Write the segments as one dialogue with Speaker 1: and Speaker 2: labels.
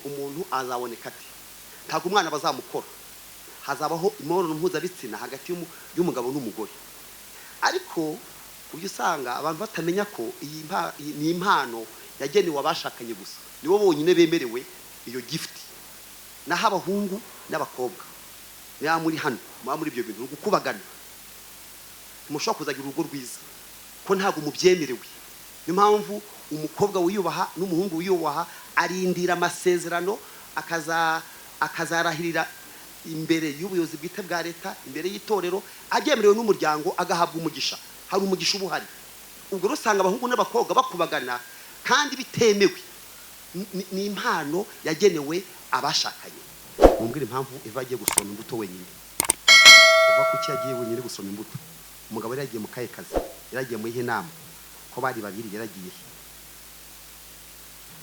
Speaker 1: umuntu azaboneka ati ntabwo umwana bazamukora hazabaho imibonano mpuzabitsina hagati y'umugabo n'umugore ariko ujye usanga abantu batamenya ko iyi ni impano yagenewe abashakanye gusa nibo bonyine bemerewe iyo gift naho abahungu n'abakobwa niba muri hano muri ibyo bintu gukubagana mushobora kuzagira urugo rwiza ko ntabwo mubyemerewe niyo mpamvu umukobwa wiyubaha n'umuhungu wiyubaha arindira amasezerano akazarahirira imbere y'ubuyobozi bwite bwa leta imbere y'itorero agemerewe n'umuryango agahabwa umugisha hari umugisha ubuhari ubwo rusanga abahungu n'abakobwa bakubagana kandi bitemewe ni impano yagenewe abashakanye mumbwira impamvu Eva agiye gusoma imbuto wenyine Eva kuki yagiye wenyine gusoma imbuto umugabo yaragiye mu kaye kazi yaragiye mu inama ko bari babiri yaragiye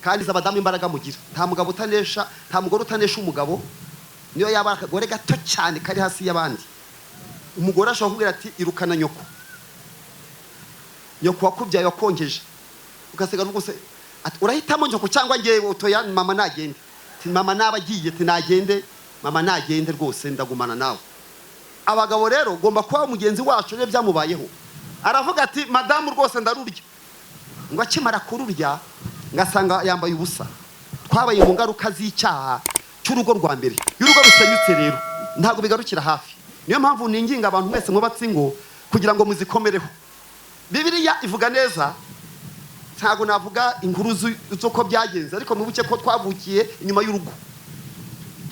Speaker 1: kandi zabadamu imbaraga mugira nta mugabo utanesha nta mugore utanesha umugabo niyo yaba akagore gato cyane kari hasi y'abandi umugore ashobora kubwira ati irukana nyoko wakubyaye wakongeje ugasigara rwose ati urahitamo nyoko cyangwa ngewe utoya mama nagende ati mama nabagiye ati nagende mama nagende rwose ndagumana nawe abagabo rero ugomba kuba mugenzi wacu rero byamubayeho aravuga ati madamu rwose ndarurya ngo akimara kururya ngasanga yambaye ubusa twabaye mu ngaruka z'icyaha cy'urugo rwa mbere y'urugo rusenyutse rero ntabwo bigarukira hafi niyo mpamvu ninginga abantu mwese mubatsi ngo kugira ngo muzikomereho Bibiliya ivuga neza ntabwo navuga inkuru z'uko byagenze ariko mubuke ko twavukiye inyuma y'urugo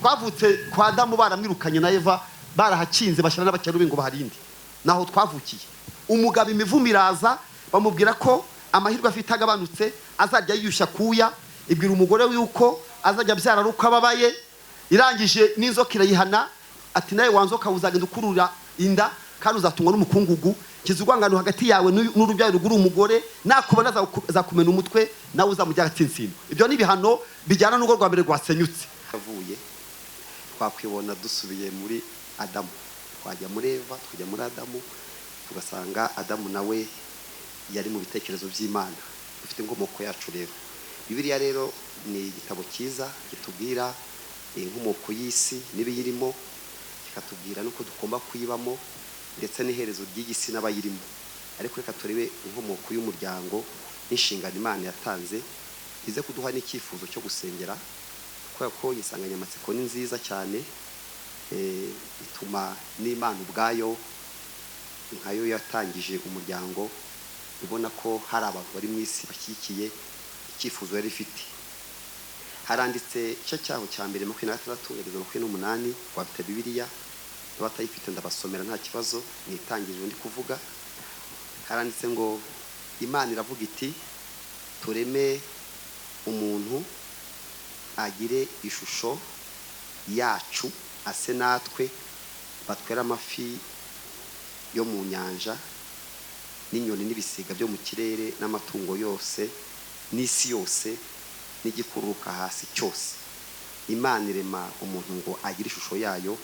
Speaker 1: twavutse kwa Adamu baramwirukanye na Eva barahakinze bashyira n'abakerubi ngo baharinde naho twavukiye umugabo imivumo iraza bamubwira ko amahirwe afite agabanutse azajya yiyushya kuya ibwira umugore w'uko azajya byara ruko ababaye irangije n'inzoka irayihana ati nawe wanzoka uzagenda ukurura inda kandi uzatungwa n'umukungugu kizugwangano hagati yawe n'urubyaro ruguru umugore nakubona zakumena umutwe nawe uzamujya gatsintsino ibyo ni bihano bijyana n'urugo rwa mbere rwasenyutse avuye twakwibona dusubiye muri Adamu twajya muri Eva twajya muri Adamu tugasanga Adamu nawe yari mu bitekerezo by'Imana dufite inkomoko yacu rero Bibiliya rero ni igitabo cyiza kitubwira inkomoko y'isi n'ibiyirimo kikatubwira nuko dugomba kuyibamo ndetse n'iherezo ry'igisi n'abayirimo ariko reka turebe inkomoko y'umuryango n'inshingano Imana yatanze ize kuduha n'icyifuzo cyo gusengera kubera ko insanganyamatsiko ni nziza cyane ituma n'Imana ubwayo nkayo yatangije umuryango ibona ko hari abantu bari mu isi bashyigikiye icyifuzo yari ifite haranditse icyo cyaho cya mbere 26-28 wabita Bibiliya batayifite ndabasomera nta kibazo nitangije ndi kuvuga haranditse ngo Imana iravuga iti tureme umuntu agire ishusho yacu ase natwe batwera amafi yo mu nyanja n'inyoni n'ibisiga byo mu kirere n'amatungo yose n'isi yose n'igikururuka hasi cyose Imana irema umuntu ngo agire ishusho yayo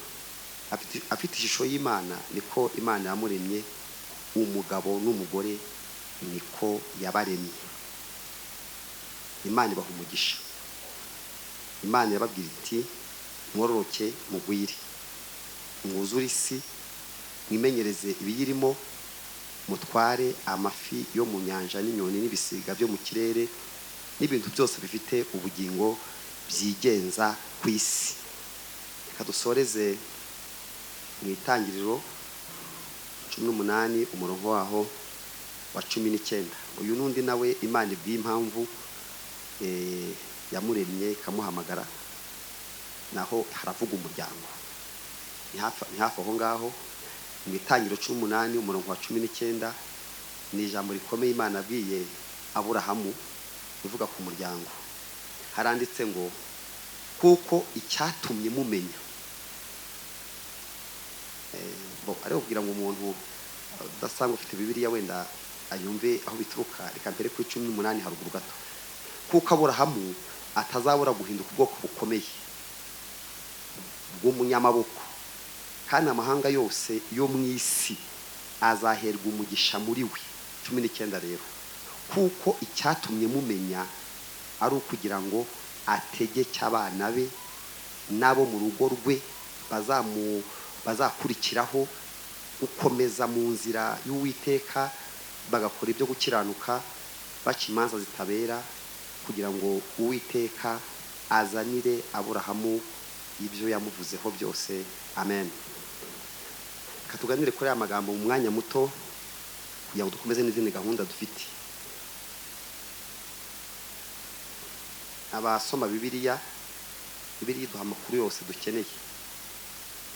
Speaker 1: afite ishusho y'Imana niko Imana yamuremye umugabo n'umugore niko yabaremye Imana ibaha umugisha Imana yababwira iti mwororoke mugwire mwuzure isi mwimenyereze ibiyirimo mutware amafi yo mu nyanja n'inyoni n'ibisiga byo mu kirere n'ibintu byose bifite ubugingo byigenza ku isi kadusoreze mu itangiriro 18 umurongo waho wa 19 uyu nundi nawe Imana ibwiye impamvu yamuremye kamuhamagara naho haravuga umuryango ni hafi aho ngaho mu itangiriro 18 umurongo wa 19 ni ijambo rikomeye Imana abwiye Aburahamu ivuga ku muryango haranditse ngo kuko icyatumye mumenya ariko kugira ngo umuntu udasanga ufite Bibiliya wenda ayumve aho bituruka reka mbere ku 18 haruguru gato kuko Aburahamu atazabura guhinduka ubwoko bukomeye bw'umunyamaboko kandi amahanga yose yo mu isi azaherwa umugisha muri we 19 rero kuko icyatumye mumenya ari ukugira ngo ategeke abana be nabo mu rugo rwe bazakurikiraho ukomeza mu nzira y'Uwiteka bagakora ibyo gukiranuka baca imanza zitabera kugira ngo Uwiteka azanire Aburahamu ibyo yamuvuzeho byose. Amen. Katuganire kuri aya magambo mu mwanya muto kugira ngo dukomeze n'izindi gahunda dufite. Abasoma Bibiliya duha amakuru yose dukeneye.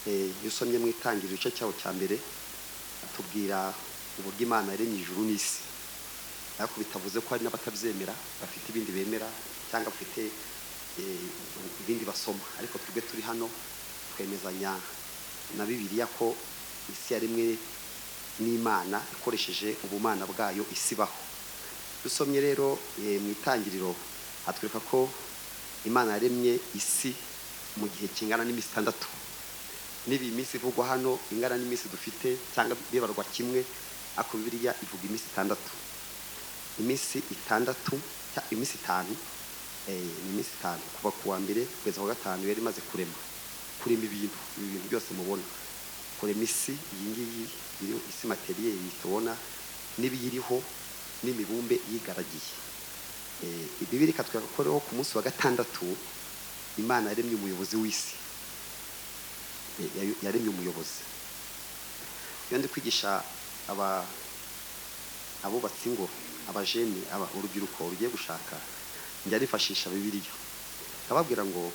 Speaker 1: Iyo usomye mu Itangiriro igice cyaho cya mbere atubwira uburyo Imana yaremye ijuru n'isi, ariko bitavuze ko hari n'abatabyemera bafite ibindi bemera cyangwa bafite ibindi basoma, ariko twebwe turi hano twemezanya na Bibiliya ko isi yaremwe n'Imana ikoresheje ubumana bwayo isibaho. Dusomye rero mu Itangiriro atwereka ko Imana yaremye isi mu gihe kingana n'iminsi 6. Nibi iminsi ivugwa hano ingana n'iminsi dufite cyangwa bibarwa kimwe, ako Bibiliya ivuga iminsi 6. Iminsi 6 iminsi 5 iminsi 5 kuva ku wa mbere kugeza ku wa 5 yari maze kurema ibintu byose mubona, kurema isi iyi ngiyi isi materiel tubona n'ibiyiriho n'imibumbe yigaragiye. Bibiliya katwereka ko ku munsi wa 6 Imana yaremye umuyobozi w'isi, yaremye umuyobozi. Iyo ndi kwigisha abubatsi ngo abajeni urubyiruko rugiye gushaka, njya nifashisha Bibiliya nkababwira ngo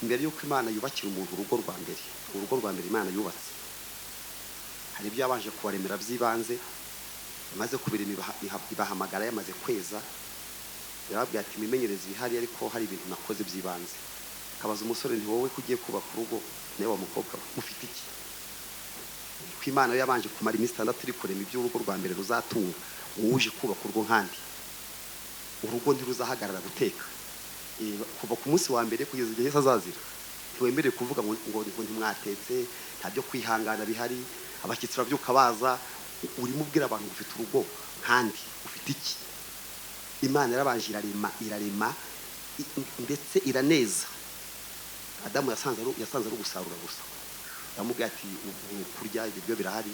Speaker 1: mbere y'uko Imana yubakira umuntu urugo rwa mbere Imana yubatse, hari ibyo yabanje kubaremera by'ibanze, maze kubirema ibahamagara yamaze kweza, yarababwira ati imimenyereze ihari ariko hari ibintu nakoze by'ibanze. Kabaza umusore nti wowe kugiye kubaka urugo nawe wa mukobwa mufite iki? Ko Imana yabanje kumara iminsi 6 iri kurema iby'urugo rwa mbere ruzatunga, uje kubaka urugo nkandi urugo ntiruzahagarara guteka kuva ku munsi wa mbere kugeza igihe azazira. Ntiwemerere kuvuga ngo ntimwatetse, nta byo kwihangana bihari, abakitsi bavyuka baza, urimo ubwira abantu ufite urugo nkandi ufite iki? Imana yarabanje irarema ndetse iraneza. Adamu yasanze ari gusarura gusa, aramubwira ati kurya ibyo birahari,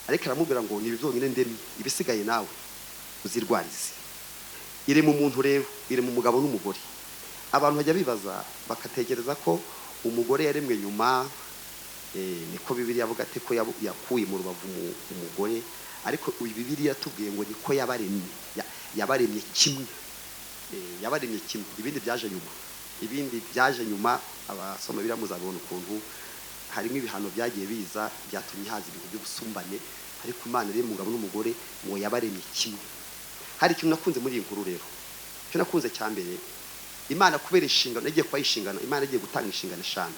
Speaker 1: ariko aramubwira ngo ni bizonyine ndemi, ibisigaye nawe uzirwarize. Iri mu muntu rero, iri mu mugabo n'umugore. Abantu bajya bibaza bakatekereza ko umugore yaremwe nyuma, niko Bibiliya avuga ati ko yakuye mu rubavu umugore, ariko Bibiliya tubwiye ngo niko yabaremye kimwe. Yabaremye kimwe, ibindi byaje nyuma abasoma Bibiliya muzabona ukuntu harimo ibihano byagiye biza byatumye haza ibintu by'ubusumbane, ariko Imana rero umugabo n'umugore ngo yabaremye kimwe. Hari ikintu nakunze muri iyi nkuru rero, cyo nakunze cya mbere, Imana kubera inshingano yagiye kuba inshingano, Imana yagiye gutanga inshingano 5.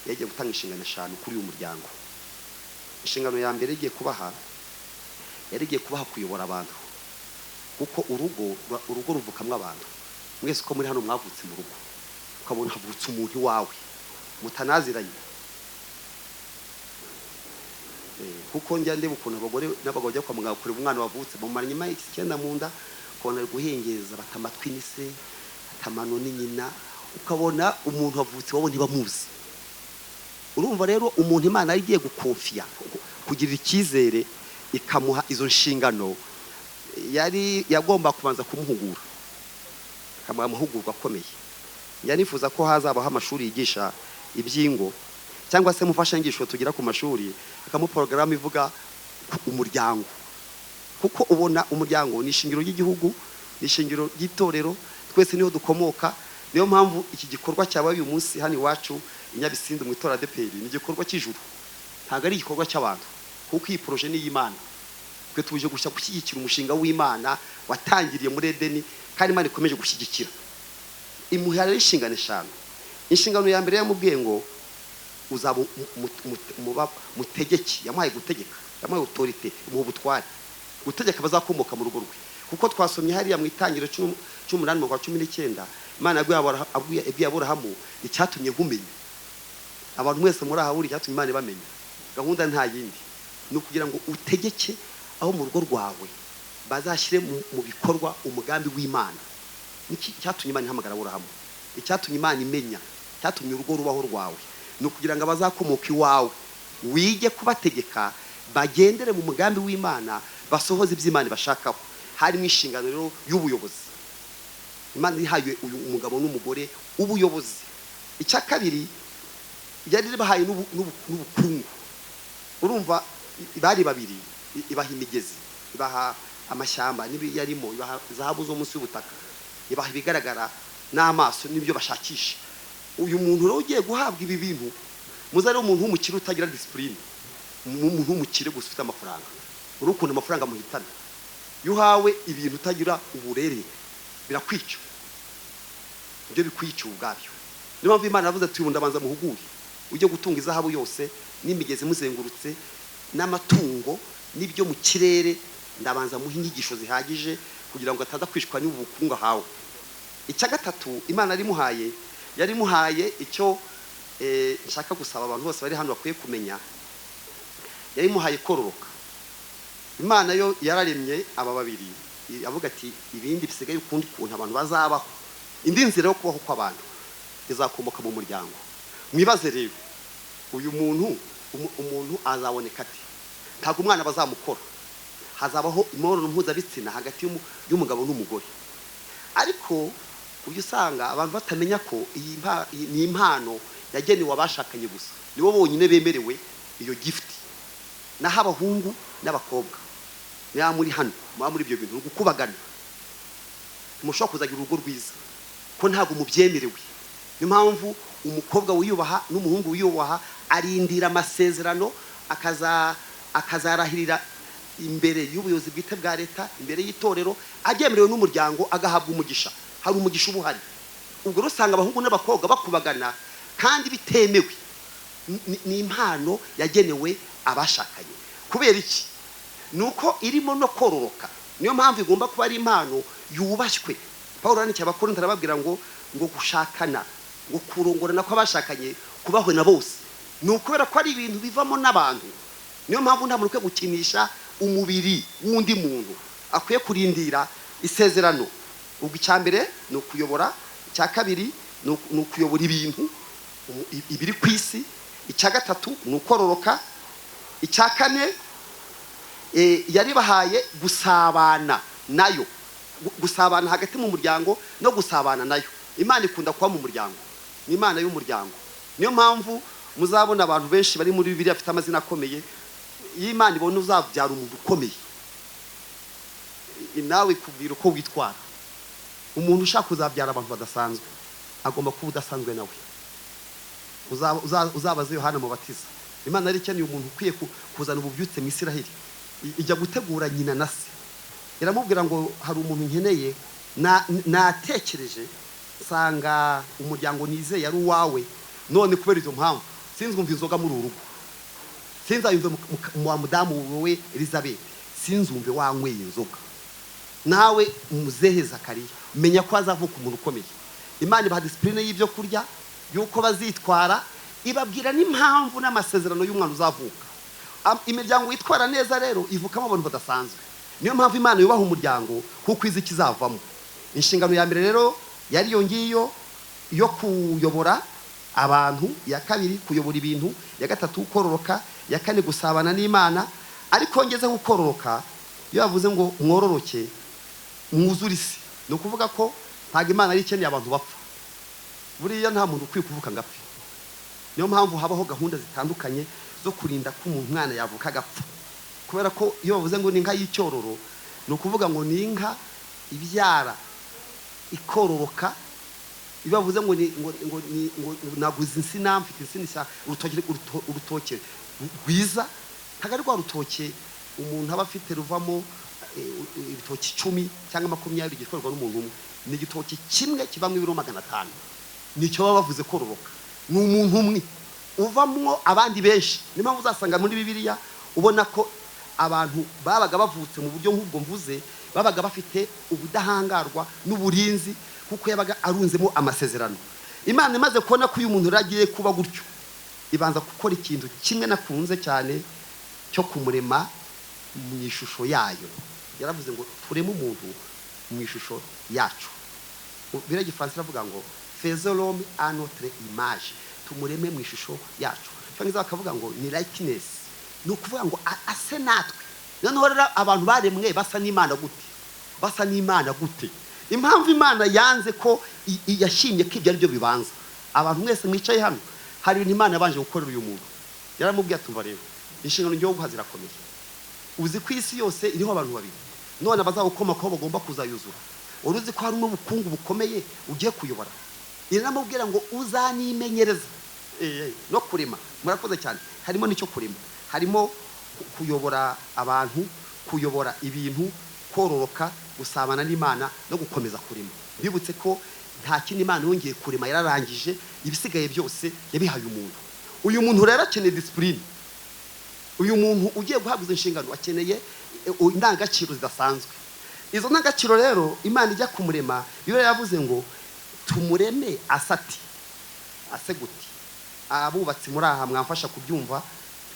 Speaker 1: Yagiye gutanga inshingano 5 kuri uyu muryango. Inshingano ya mbere yagiye kubaha kuyobora abantu, kuko urugo ruvukamwe abantu. Mwese uko muri hano mwavutse mu rugo, ukabona havutse umuntu wawe mutanaziranye. Kuko njya ndeba ukuntu abagore n'abagabo bajya kwa muganga kureba umwana wavutse mu mara nyuma y'ikenda mu nda, ukabona ari guhengeza batamatwi n'ise atamano ni nyina, ukabona umuntu wavutse wabo ntibamuzi. Urumva rero umuntu Imana yagiye gukonfiya, kugirira icyizere, ikamuha izo nshingano, yagomba kubanza kumuhugura, akamuha amahugurwa akomeye. Yanifuza ko hazabaho amashuri yigisha iby'ingo, cyangwa se mufashangisho tugira ku mashuri, akamu porogaramu ivuga umuryango, kuko ubona umuryango ni ishingiro ry'igihugu, ni ishingiro ry'itorero, twese niho dukomoka. Niyo mpamvu iki gikorwa cyabaye uyu munsi hano iwacu Inyabisindu mu itora DPR ni igikorwa cy'ijuru, ntago ari igikorwa cy'abantu, kuko iyi projet ni y'Imana. Twe tuje gushaka gushyigikira umushinga w'Imana watangiriye muri Edeni, kandi Imana ikomeje gushyigikira. Imuhara inshingano 5. Inshingano ya mbere yamubwiye ngo uzaba mutegeki, yamuhaye gutegeka, yamuhaye autorité, mu butware, gutegeka bazakomoka mu rugo rwe. Kuko twasomye hariya mu Itangiriro 18:19 Imana yabwiye Aburahamu icyatumye nkumenya. Abantu mwese muri aha buri cyatumye Imana bamenya. Gahunda nta yindi, no kugira ngo utegeke aho mu rugo rwawe bazashyire mu bikorwa umugambi w'Imana. niki cyatumye Imana ihamagara Aburahamu, icyatumye Imana imenya, cyatumye urugo rubaho rwawe no kugira ngo abazakomoka iwawe wige kubategeka bagendere mu mugambi w'Imana, basohoze iby'Imana bashakaho. Harimo inshingano rero y'ubuyobozi. Imana ihaye uyu umugabo n'umugore ubuyobozi. Icya kabiri yari bahaye n'ubukungu. Urumva bari babiri, ibaha imigezi, ibaha amashyamba yarimo, ibaha zahabu zo munsi y'ubutaka, ibaha ibigaragara n'amaso n'ibyo bashakisha. Uyu muntu rero ugiye guhabwa ibi bintu, muzari umuntu w'umukire utagira discipline, umuntu w'umukire gusa ufite amafaranga. Urukunda amafaranga muhitana. Yuhawe ibintu utagira uburere birakwica. Ibyo bikwica ubwabyo. Niyo mpamvu Imana yavuze ati ndabanza muhugure ujye gutunga izahabu yose n'imigezi muzengurutse n'amatungo n'ibyo mu kirere, ndabanza muhe inyigisho zihagije kugira ngo ataza kwishwa n'ubukungu hawe. Icya gatatu Imana yari muhaye icyo nshaka gusaba abantu bose bari hano bakwiye kumenya, yari muhaye kororoka. Imana yo yararemye aba babiri, avuga ati ibindi bisigaye ukundi kuntu abantu bazabaho, indi nzira yo kubaho kw'abantu izakomoka mu muryango. Mwibaze rero uyu umuntu azaboneka ati, ntabwo umwana bazamukora, hazabaho imibonano mpuzabitsina hagati y'umugabo n'umugore. Ariko ujya usanga abantu batamenya ko iyi ni impano yagenewe abashakanye gusa, nibo bonyine bemerewe iyo gift, naho abahungu n'abakobwa niba muri hano muri ibyo bintu gukubagana mushobora kuzagira urugo rwiza ko ntabwo mubyemerewe. Niyo mpamvu umukobwa wiyubaha n'umuhungu wiyubaha arindira amasezerano, akazarahirira imbere y'ubuyobozi bwite bwa leta, imbere y'itorero, agemerewe n'umuryango, agahabwa umugisha. Hari umugisha ubuhari. Ubwo rusanga abahungu n'abakobwa bakubagana kandi bitemewe. Ni impano yagenewe abashakanye. Kubera iki? Nuko irimo no kororoka. Niyo mpamvu igomba kuba ari impano yubashywe. Paulo yandikiye Abakorinto arababwira ngo gushakana, ngo kurongorana kw'abashakanye kubahwe na bose. Ni ukubera ko ari ibintu bivamo n'abantu. Niyo mpamvu nta muntu ukwiye gukinisha umubiri w'undi muntu, akwiye kurindira isezerano. Ubwo icya mbere ni ukuyobora, icya kabiri ni ukuyobora ibintu ibiri ku isi, icya gatatu ni ukororoka, icya kane yari bahaye gusabana nayo, gusabana hagati mu muryango no gusabana nayo. Imana ikunda kuba mu muryango, ni Imana y'umuryango. Niyo mpamvu muzabona abantu benshi bari muri Bibiliya afite amazina akomeye. Iyo Imana ibona uzabyara umuntu ukomeye, nawe kubwira uko witwara. Umuntu ushaka kuzabyara abantu badasanzwe agomba kuba udasanzwe nawe. Uzabaze Yohana Mubatiza, Imana yari ikeneye umuntu ukwiye kuzana ububyutse mu Isiraheli. Ijya gutegura nyina na se, iramubwira ngo hari umuntu nkeneye, natekereje sanga umuryango nizeye yari uwawe, none kubera izo mpamvu sinzumva inzoga muri urugo, sinzayumve mu mudamu wowe Elizabeth, sinzumve wanyweye inzoga. Nawe muzehe Zakariya, menya ko azavuka umuntu ukomeye. Imana ibaha discipline y'ibyo kurya, yuko bazitwara, ibabwira n'impamvu n'amasezerano y'umwana uzavuka. Imiryango yitwara neza rero ivukamo abantu badasanzwe. Niyo mpamvu Imana yubaha umuryango kuko izi kizavamo. Inshingano ya mbere rero yari iyo ngiyo yo kuyobora abantu, ya kabiri kuyobora ibintu, ya gatatu kororoka, ya kane gusabana n'Imana. Ariko ngeze gukororoka, iyo bavuze ngo mwororoke mwuzure isi, no kuvuga ko ntago Imana ari ikeneye abantu bapfa. Buriya nta muntu ukwiye kuvuka ngapfa. Niyo mpamvu habaho gahunda zitandukanye zo kurinda ko umwana yavuka agapfa. Kubera ko iyo bavuze ngo ni inka y'icyororo, no kuvuga ngo ni inka ibyara ikororoka. Iyo bavuze ngo naguze insina, mfite insina urutoke rwiza, ntago ari rwa rutoke umuntu aba afite ruvamo ibitoki 10 cyangwa 20 gikorwa n'umuntu umwe. Ni igitoki kimwe kivamo ibiro 500. Nicyo baba bavuze kororoka. Ni umuntu umwe uvamwo abandi benshi. Niyo mpamvu uzasanga muri Bibiliya ubona ko abantu babaga bavutse mu buryo nk'ubwo mvuze, babaga bafite ubudahangarwa n'uburinzi, kuko yabaga arunzemo amasezerano. Imana imaze kubona ko uyu muntu ragiye kuba gutyo, ibanza gukora ikintu kimwe nakunze cyane cyo kumurema mu ishusho yayo. Yaravuze ngo tureme umuntu mu ishusho yacu. bira gifaransa ravuga ngo faisons l'homme à notre image, tumureme mu ishusho yacu. Cyangwa bakavuga ngo ni likeness, ni ukuvuga ngo ase natwe. Noneho rero abantu baremwe basa n'Imana gute? Basa n'Imana gute? Impamvu Imana yanze ko yashimye ko ibyo ari byo bibanza. Abantu mwese mwicaye hano, hari ibintu Imana yabanje gukorera uyu muntu. Yaramubwiye atumva rero, inshingano njyewe guha zirakomeye. Uzi ko isi yose iriho abantu babiri, none abazawukomokaho bagomba kuzayuzura. Uruzi ko hari n'ubukungu bukomeye ugiye kuyobora. Iramubwira ngo uzanimenyereza no kurema. Murakoze cyane. Harimo n'icyo kurema, harimo kuyobora abantu, kuyobora ibintu, kororoka, gusabana n'Imana no gukomeza kurema. Bibutse ko nta kindi Imana yongeye kurema, yararangije, ibisigaye byose yabihaye umuntu. Uyu muntu rero akeneye discipline. Uyu muntu ugiye guhabwa inshingano akeneye indangagaciro zidasanzwe. Izo ndangagaciro rero Imana ijya kumurema, biba yavuze ngo tumureme asati. Ase guti. Abubatsi muri aha mwamfasha kubyumva,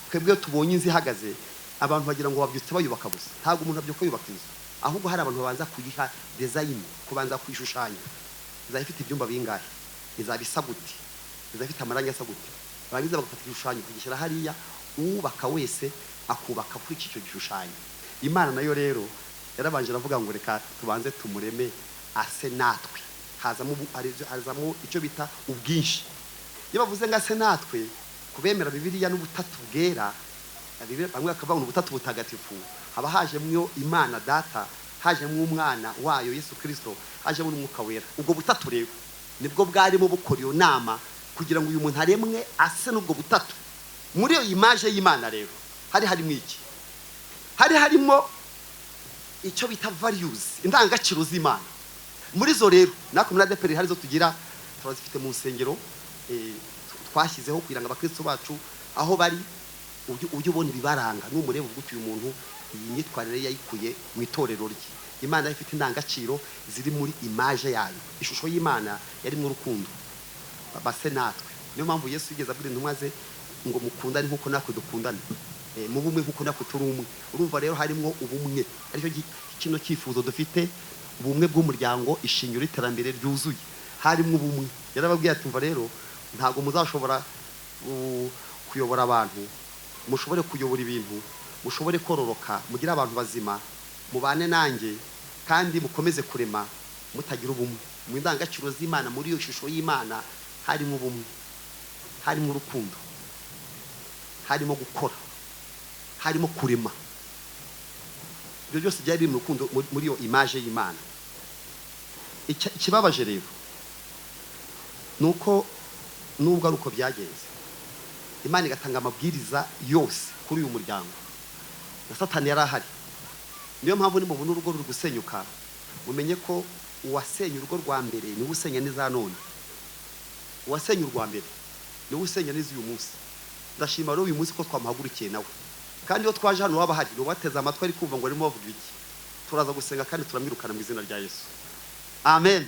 Speaker 1: twebwe tubonye inzu ihagaze, abantu bagira ngo babyutse bayubaka busa. Ntabwo umuntu abyuka yubaka inzu, ahubwo hari abantu babanza kuyiha design, kubanza kuyishushanya. Izafite ibyumba bingahe, izabisa gute, izafite amarangi asa gute, barangiza bagafata igishushanyo kugishyira hariya, ubaka wese akubaka kuri icyo gishushanyo. Imana nayo rero yarabanje aravuga ngo reka tubanze tumureme ase natwe. Hazamo icyo bita ubwinshi. Iyo bavuze ngo ase natwe, kubemera Bibiliya n'ubutatu bwera, bamwe bakavuga ngo ubutatu butagatifu, haba hajemwo Imana Data, hajemwo umwana wayo Yesu Kristo, hajemwo n'umwuka wera. Ubwo butatu rero nibwo bwarimo bukora iyo nama kugira ngo uyu muntu aremwe ase n'ubwo butatu. Muri iyo image y'Imana rero harimo iki? Harimo icyo bita values, indangagaciro z'Imana. Muri zo rero nako muri ADPR hari zo tugira, turazifite mu nsengero twashyizeho kugira ngo abakristo bacu aho bari ujye ubona ibibaranga, n'umureba uvuga uyu muntu iyi myitwarire yayikuye mu itorero rye. Imana ifite indangagaciro ziri muri image yayo. Ishusho y'Imana yari mu rukundo, base natwe. Niyo mpamvu Yesu yigeze abwira intumwa ze ngo mukundane nkuko natwe dukundana, mu bumwe nkuko natwe turi umwe. Urumva rero harimo ubumwe, aricyo kino cyifuzo dufite, ubumwe bw'umuryango, ishingiro iterambere ryuzuye, harimo ubumwe. Yarababwiye ati umva rero ntago muzashobora kuyobora abantu, mushobore kuyobora ibintu, mushobore kororoka, mugira abantu bazima, mubane nanjye kandi mukomeze kurema mutagira ubumwe. Mu indangagaciro z'Imana, muri iyo shusho y'Imana harimo ubumwe, harimo urukundo, harimo gukora, harimo kurema. Ibyo byose byari biri mu rukundo, muri iyo image y'Imana. Ikibabaje rero nuko nubwo ari uko byagenze, Imana igatanga amabwiriza yose kuri uyu muryango, na Satani yari ahari. Niyo mpamvu nimubona urugo ruri gusenyuka, mumenye ko uwasenye urugo rwa mbere niwe usenya n'iza none. Uwasenye urwa mbere niwe usenya n'iz'uyu munsi. Ndashima rero uyu munsi ko twamuhagurukiye nawe, kandi iyo twaje hano waba hari bateze amatwi ari kumva ngo arimo bavuga iki, turaza gusenga kandi turamwirukana mu izina rya Yesu. Amen.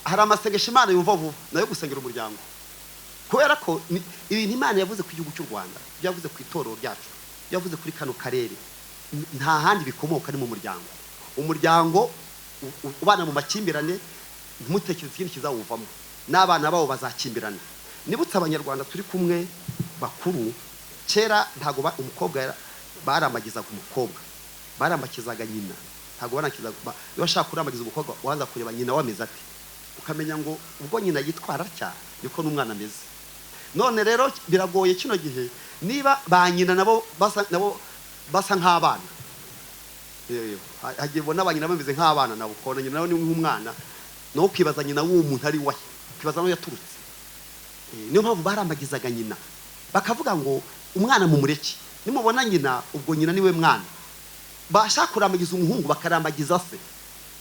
Speaker 1: Hari amasengesho Imana yumva vuba nayo gusengera umuryango, kubera ko ibintu Imana yavuze ku gihugu cy'u Rwanda, yavuze ku itorero ryacu, yavuze kuri kano karere, nta handi bikomoka ni mu muryango. Umuryango ubana mu makimbirane, ntumutekereze ikindi kizawuvamo, n'abana babo bazakimbirana. Nibutse abanyarwanda turi kumwe bakuru, kera ntago umukobwa baramagizaga umukobwa, baramakizaga nyina. Ntago banakizaga, iyo bashaka kuramagiza umukobwa wanza kureba nyina wameze ati, ukamenya ngo ubwo nyina yitwara cyane niko n'umwana ameze. None rero biragoye kino gihe, niba ba nyina nabo basa nk'abana, hagiye bona ba nyina bameze nk'abana, nabo ukabona nyina nawe ni nk'umwana, no kwibaza nyina w'uwo muntu ari wahe, kwibaza no yaturutse. Niyo mpamvu baramagizaga nyina, bakavuga ngo umwana mu mureke, nimubona nyina ubwo nyina niwe mwana. Bashaka kuramagiza umuhungu bakarambagiza se,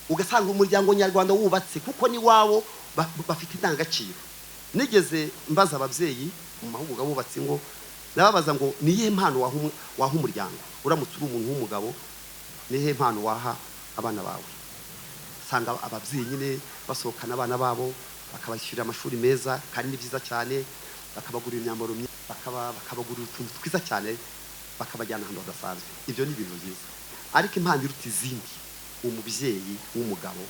Speaker 1: ugasanga umuryango nyarwanda wubatse kuko ni wabo bafite indangagaciro. Nigeze mbaza ababyeyi mu mahugurwa bubatse ngo, nababaza ngo niye mpano waha umuryango, uramutse uri umuntu w'umugabo, nihe mpano waha abana bawe? Sanga ababyeyi nyine basohokana abana babo, bakabashyirira amashuri meza kandi ni byiza cyane, bakabagurira imyambaro myiza, bakabagurira utuntu twiza cyane, bakabajyana ahantu hadasanzwe. Ibyo ni ibintu byiza, ariko impano iruta izindi, umubyeyi w'umugabo,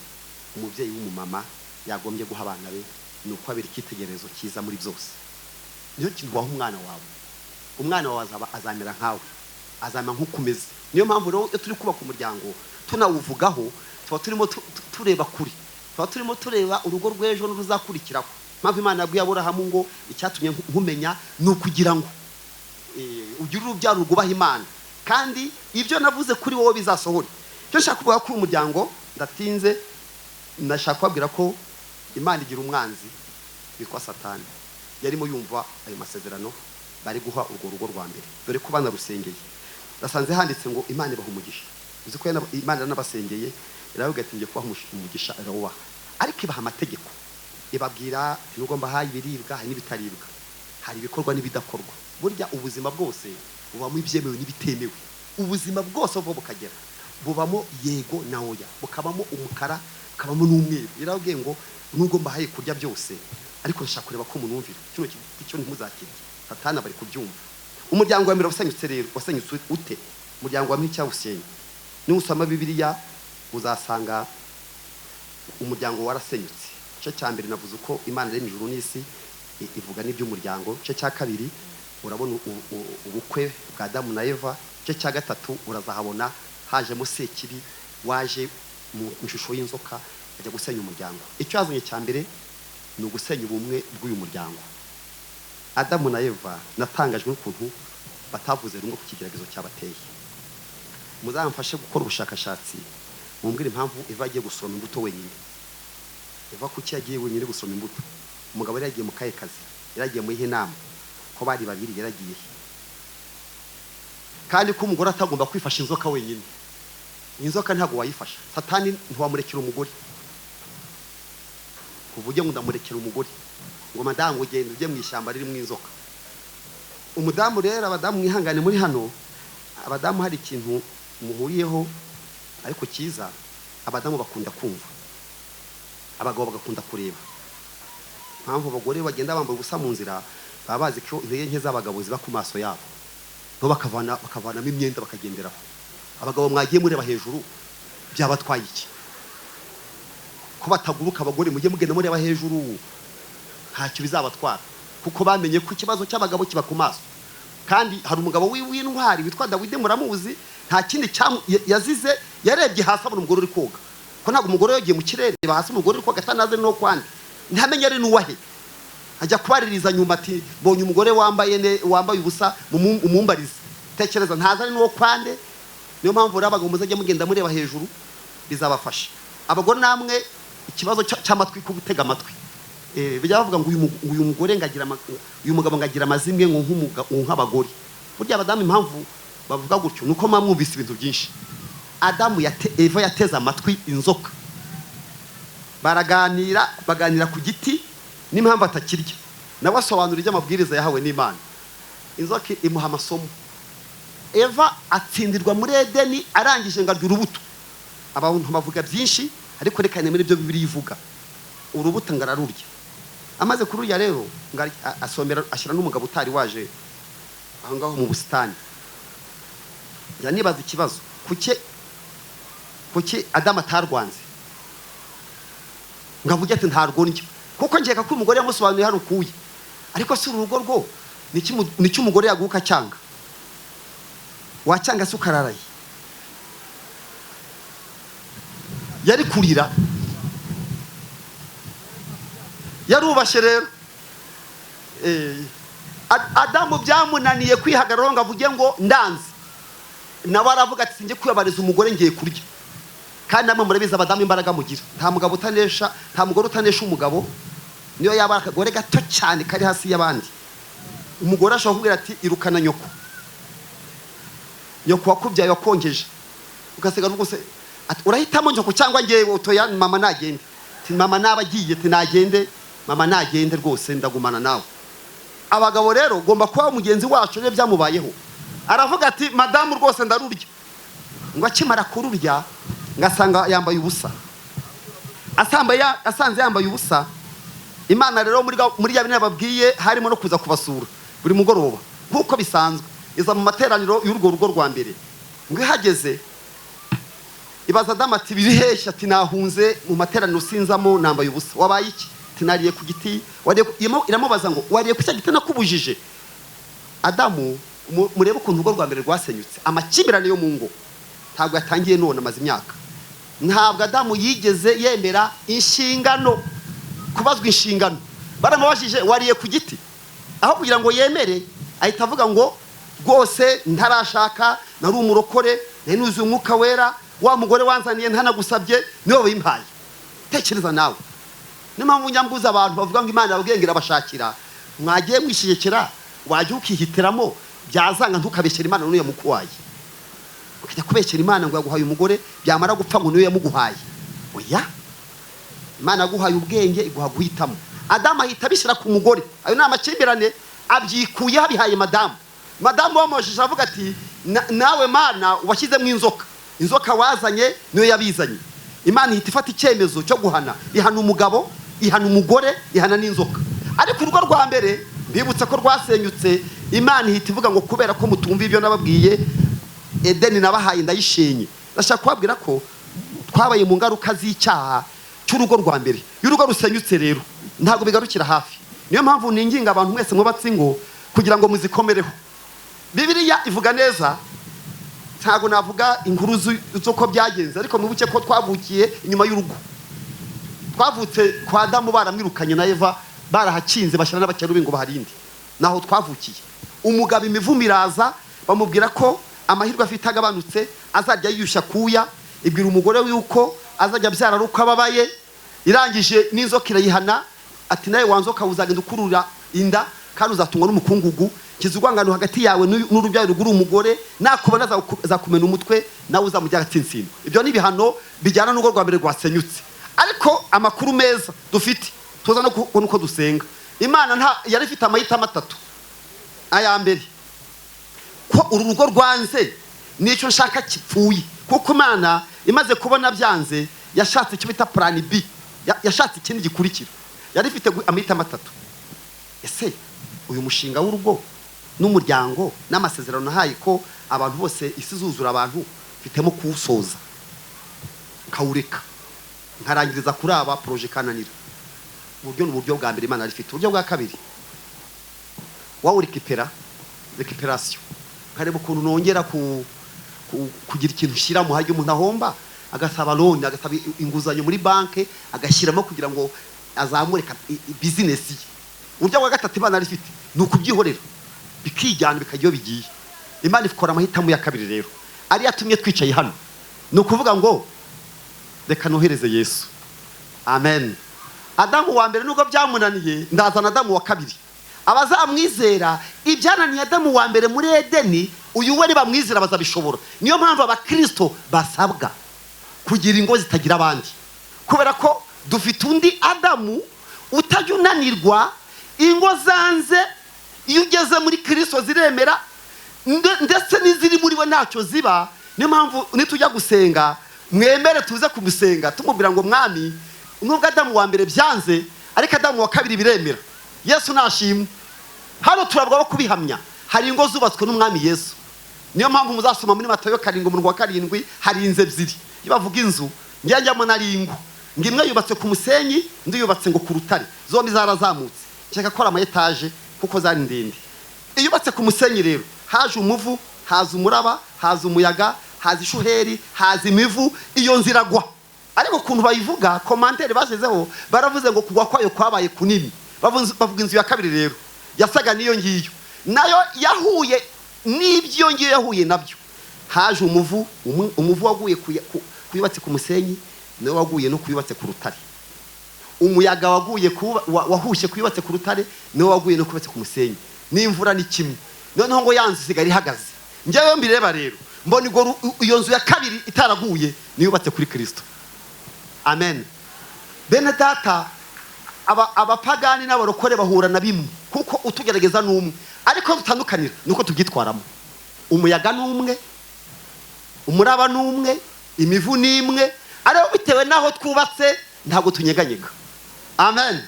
Speaker 1: umubyeyi w'umumama yagombye guha abana be ni uko abera icyitegererezo cyiza muri byose. Niyo kintu waha umwana wawe azamera nkawe, azamera nk'ukumeze. Niyo mpamvu rero turi kubaka umuryango tunawuvugaho, tuba turimo tureba kuri, tuba turimo tureba urugo rw'ejo n'uruzakurikiraho. Mpamvu Imana yabwiye Aburahamu ngo icyatumye nkumenya ni ukugira ngo ugire urubyaro rwubaha Imana, kandi ibyo navuze kuri wowe bizasohore. Cyo nshaka kuvuga ko umuryango ndatinze, nashaka kubabwira ko Imana igira umwanzi witwa Satani. Yarimo yumva ayo masezerano bari guha urwo rugo rwa mbere, dore ko banarusengeye. Nasanze handitse ngo Imana ibaha umugisha. Uzi ko Imana yanabasengeye, iravuga ati ngiye kubaha umugisha, irawaha, ariko ibaha amategeko. Ibabwira nubwo mbahaye ibiribwa hari n'ibitaribwa, hari ibikorwa n'ibidakorwa. Burya ubuzima bwose bubamo ibyemewe n'ibitemewe. Ubuzima bwose buva bukagera bubamo yego na oya, bukabamo umukara, bukabamo n'umweru. Irabwiye ngo nubwo mbahaye kurya byose, ariko nshaka kureba ko umunumvira kino cyo ntimuzakirye. Satani bari kubyumva. Umuryango wa mbere wasenyutse rero, wasenyutse ute? Umuryango wa mbere cyawusenye. Ni usoma Bibiliya uzasanga umuryango warasenyutse. Cyo cya mbere navuze uko Imana yaremye ijuru n'isi, ivuga n'iby'umuryango. Cyo cya kabiri urabona ubukwe bwa Adamu na Eva. Cyo cya gatatu urazahabona hajemo Sekibi waje mu ishusho y'inzoka ajya gusenya umuryango. Icyo yazanye cya mbere ni ugusenya ubumwe bw'uyu muryango. Adamu na Eva natangajwe n'ukuntu batavuze rumwe ku kigeragezo cyabateye. Muzamfashe gukora ubushakashatsi, mumbwire impamvu Eva agiye gusoma imbuto wenyine. Eva kuki yagiye wenyine gusoma imbuto? Umugabo yari yagiye mu kahe kazi? Yaragiye mu ihe nama, ko bari babiri yaragiye. Kandi ko umugore atagomba kwifasha inzoka wenyine. Inzoka ntago wayifasha. Satani ntiwamurekera umugore. Kuvuge ngo ndamurekera umugore, ngo madamu ugende ujye mu ishyamba riri mu inzoka. Umudamu rero, abadamu mwihangane muri hano, abadamu hari ikintu muhuriyeho ariko cyiza. Abadamu bakunda kumva, abagabo bagakunda kureba. Mpamvu abagore bagenda bambaye ubusa mu nzira, baba bazi ko intege nke z'abagabo ziba ku maso yabo, no bakavanamo imyenda bakagenderaho. Abagabo mwagiye mureba hejuru, byabatwaye iki? Ko bataguruka abagore mujye mugenda mureba hejuru, ntacyo bizabatwara, kuko bamenye ko ikibazo cy'abagabo kiba ku maso. Kandi hari umugabo w'intwari witwa Dawidi, muramuzi, nta kindi yazize, yarebye hasi abona umugore uri koga. Ko ntabwo umugore yagiye mu kirere hasi umugore uri koga atanaze no kwandi, ntamenye ari nuwahe. Ajya kubaririza nyuma ati bonye umugore wambaye ubusa umumbarize. Tekereza ntaza ari no kwande. Niyo mpamvu rabaga muzajya mugenda mureba hejuru, bizabafasha. Abagore namwe ikibazo cy'amatwi ko gutega amatwi. Bijya bavuga ngo uyu mugore ngagira uyu mugabo ngagira amazimwe nk'abagore. Burya abadamu impamvu bavuga gutyo nuko mwumvise ibintu byinshi. Eva yateze amatwi inzoka, baganira ku giti n'impamvu atakirya. Nawe asobanura iby'amabwiriza yahawe n'Imana. Inzoka imuha amasomo. Eva atsindirwa muri Edeni, arangije ngo arya urubuto. Abantu bavuga byinshi, ariko reka nemere ibyo Bibiliya ivuga. Urubuto ngararurya. Amaze kururya rero asomera, ashyira n'umugabo utari waje aho ngaho mu busitani. Yanibaza ikibazo, kuki Adamu atarwanze? Ngavuga ati ntarwo ndyo, kuko ngeka ko umugore yamusobanuriye hano kuye. Ariko si urugo rwo niki umugore yaguka cyanga. Wacyanga se ukararaye. Yari kurira, yarubashe rero. Adamu byamunaniye kwihagararaho ngo avuge ngo ndanze. Nawe aravuga ati sinjye kwiyabariza umugore ngiye kurya. Kandi namwe murabiza abadamu imbaraga mugira. Nta mugore utanesha umugabo, niyo yaba akagore gato cyane kari hasi y'abandi. Umugore ashobora kubwira ati irukana nyoko. Nyoko wakubyaye wakongeje. Ugasega n'uguse ati urahitamo nyoko cyangwa ngiye otoya mama nagende. Ati mama nabagiye ati nagende, mama nagende rwose ndagumana nawe. Abagabo rero ugomba kuba umugenzi wacu rero byamubayeho. Aravuga ati madamu rwose ndarurya. Ngo akimara kururya ngasanga yambaye ubusa. Asanze yambaye ubusa, Imana rero muri yabine babwiye harimo no kuza kubasura buri mugoroba nkuko bisanzwe. Iza mu materaniro y'urwo rugo rwa mbere. Ngo ihageze ibaza Adamu ati biri heshya, ati nahunze mu materaniro sinzamo nambaye ubusa. Wabaye iki? Tinariye ku giti. Iramubaza ngo wariye ku cya giti nakubujije? Adamu murebe ukuntu urugo rwa mbere rwasenyutse. Amakimbirane yo mu ngo ntabwo yatangiye none amaze imyaka. Ntabwo Adamu yigeze yemera inshingano, kubazwa inshingano. Baramubajije wariye ku giti, aho kugira ngo yemere ahita avuga ngo rwose ntarashaka, nari umurokore, nari nuzuye umwuka wera, wa mugore wanzaniye ntanagusabye niwe wimpaye. Tekereza nawe. Niyo mpamvu nyambuza abantu bavuga ngo Imana yabwengera abashakira, mwagiye mwishigekera wajya ukihitiramo, byazanga ntukabeshyera Imana n'uyu yamukuhaye. Ukajya kubeshyera Imana ngo yaguhaye umugore, byamara gupfa ngo niwe yamuguhaye. Oya, Imana yaguhaye ubwenge, iguha guhitamo. Adamu ahita abishyira ku mugore. Ayo ni amakimbirane abyikuye abihaye madamu. Madamu wamujije avuga ati nawe Mana washyizemo inzoka, inzoka wazanye niyo yabizanye. Imana ihita ifata icyemezo cyo guhana, ihana umugabo, ihana umugore, ihana n'inzoka. Ariko urugo rwa mbere mbibutse ko rwasenyutse, Imana ihita ivuga ngo kubera ko mutumva ibyo nababwiye, Edeni nabahaye ndayishenye. Ndashaka kubabwira ko twabaye mu ngaruka z'icyaha cy'urugo rwa mbere. Y'urugo rusenyutse rero ntabwo bigarukira hafi. Niyo mpamvu ninginga abantu mwese mwubatse ingo kugira ngo muzikomereho. Bibiliya ivuga neza, ntabwo navuga inkuru z'uko byagenze, ariko mwibuke ko twavukiye inyuma y'urugo. Twavutse kwa Adamu baramwirukanye na Eva, barahakinze bashyira n'abakerubi ngo baharinde. Naho twavukiye. Umugabo imivumo iraza, bamubwira ko amahirwe afite agabanutse, azajya yiyushya kuya, ibwira umugore yuko azajya abyara uko ababaye. Irangije n'inzoka irayihana, ati nawe wanzoka uzagenda ukurura inda kandi uzatungwa n'umukungugu, kizugwangano hagati yawe n'urubyaro ruguru umugore, nakubona zakumena umutwe nawe uzamujya agatsinsino. Ibyo ni bihano bijyana n'urugo rwa mbere rwasenyutse. Ariko amakuru meza dufite, tuza no kubona uko dusenga. Imana yari ifite amahitamo atatu. Aya mbere, ko uru rugo rwanze nicyo nshaka kipfuye, kuko Imana imaze kubona byanze yashatse icyo bita plan B, yashatse ikindi gikurikira. Yari ifite amahitamo atatu. Ese uyu mushinga w'urugo n'umuryango n'amasezerano nahaye ko abantu bose isi zuzura abantu, mfitemo kuwusoza nkawureka nkarangiriza kuri aba projet kananira. Uburyo n'uburyo bwa mbere Imana yari ifite. Uburyo bwa kabiri, recuperation, nkareba ukuntu nongera kugira ikintu ushyiramo. Hajya umuntu ahomba agasaba loan, agasaba inguzanyo muri banke, agashyiramo kugira ngo azamure business ye. Uburyo bwa gatatu Imana yari ifite ni ukubyihorera bikijyana bikajyo bigiye. Imana ikora amahitamo ya kabiri rero, ari yatumye twicaye hano, ni ukuvuga ngo reka nohereze Yesu. Amen. Adamu wa mbere nubwo byamunaniye, ndazana Adamu wa kabiri. Abazamwizera ibyananiye Adamu wa mbere muri Edeni, uyu we bamwizera bazabishobora. Niyo mpamvu abakristo basabwa kugira ingo zitagira abandi, kubera ko dufite undi Adamu utajya unanirwa. Ingo zanze iyo ugeze muri Kristo ziremera, ndetse n'iziri muri we ntacyo ziba. Niyo mpamvu nitujya gusenga mwemere tuze kumusenga tumubwira ngo mwami, nubwo Adamu wa mbere byanze ariko Adamu wa kabiri biremera. Yesu nashimwe. Hano turabwa bo kubihamya, hari ingo zubatswe n'umwami Yesu. Niyo mpamvu muzasoma muri Matayo 7:7 hari inzu ebyiri. Bavuga inzu njyamo nari ingo, ngimwe yubatse ku musenyi, ndi yubatse ngo ku rutare. Zombi zarazamutse, cyeka kora ama etage kuko zari ndende. Iyo yubatse ku musenyi rero, haje umuvu, haza umuraba, haza umuyaga, haza ishuheri, haza imivu, iyo nziragwa. Ariko kuntu bayivuga commentaire bashizeho, baravuze ngo kugwa kwayo kwabaye kunini. Bavuga inzu ya kabiri rero yasaga niyo ngiyo, nayo yahuye n'ibyo ngiyo yahuye nabyo. Haje umuvu waguye kuyubatse ku musenyi, nawe waguye no kuyubatse ku rutare. Umuyaga waguye wahushe kuyubatse ku rutare, nawe waguye no kuyubatse ku musenyi. N'imvura ni kimwe. Noneho ngo yanzu sigari ihagaze. Njyewe mbireba rero mbona iyo nzu ya kabiri itaraguye niyubatse kuri Kristo. Amen. Bene data, abapagani n'abarokore bahura na bimwe, kuko utugerageza n'umwe, ariko dutandukanira nuko tubyitwaramo. Umuyaga n'umwe, umuraba n'umwe, imivu n'imwe, ariko bitewe naho twubatse ntabwo tunyeganyega. Amen.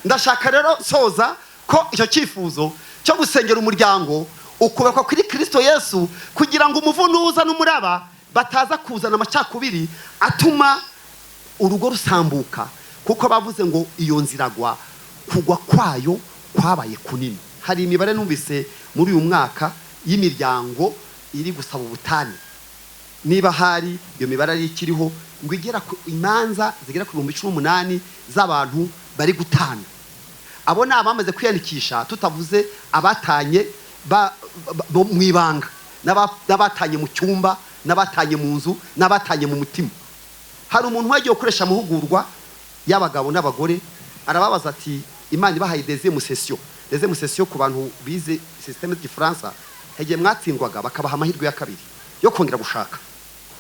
Speaker 1: Ndashaka rero soza ko icyo cyifuzo cyo gusengera umuryango ukubakwa kuri Kristo Yesu, kugira ngo umuvu nuza n'umuraba bataza kuzana amacakubiri atuma urugo rusambuka, kuko bavuze ngo iyo nziragwa kugwa kwayo kwabaye kunini. Hari imibare numvise muri uyu mwaka y'imiryango iri gusaba ubutane, niba hari iyo mibare ari ikiriho, ngo igera ku imanza zigera ku 18,000 z'abantu bari gutana. Abo ni abamaze kwiyandikisha, tutavuze abatanye mu ibanga, n'abatanye mu cyumba, n'abatanye mu nzu, n'abatanye mu mutima. Hari umuntu wagiye gukoresha amahugurwa y'abagabo n'abagore, arababaza ati Imana ibahaye deuxième session ku bantu bize système de France, hege mwatsindwaga bakabaha amahirwe ya kabiri yo kongera gushaka.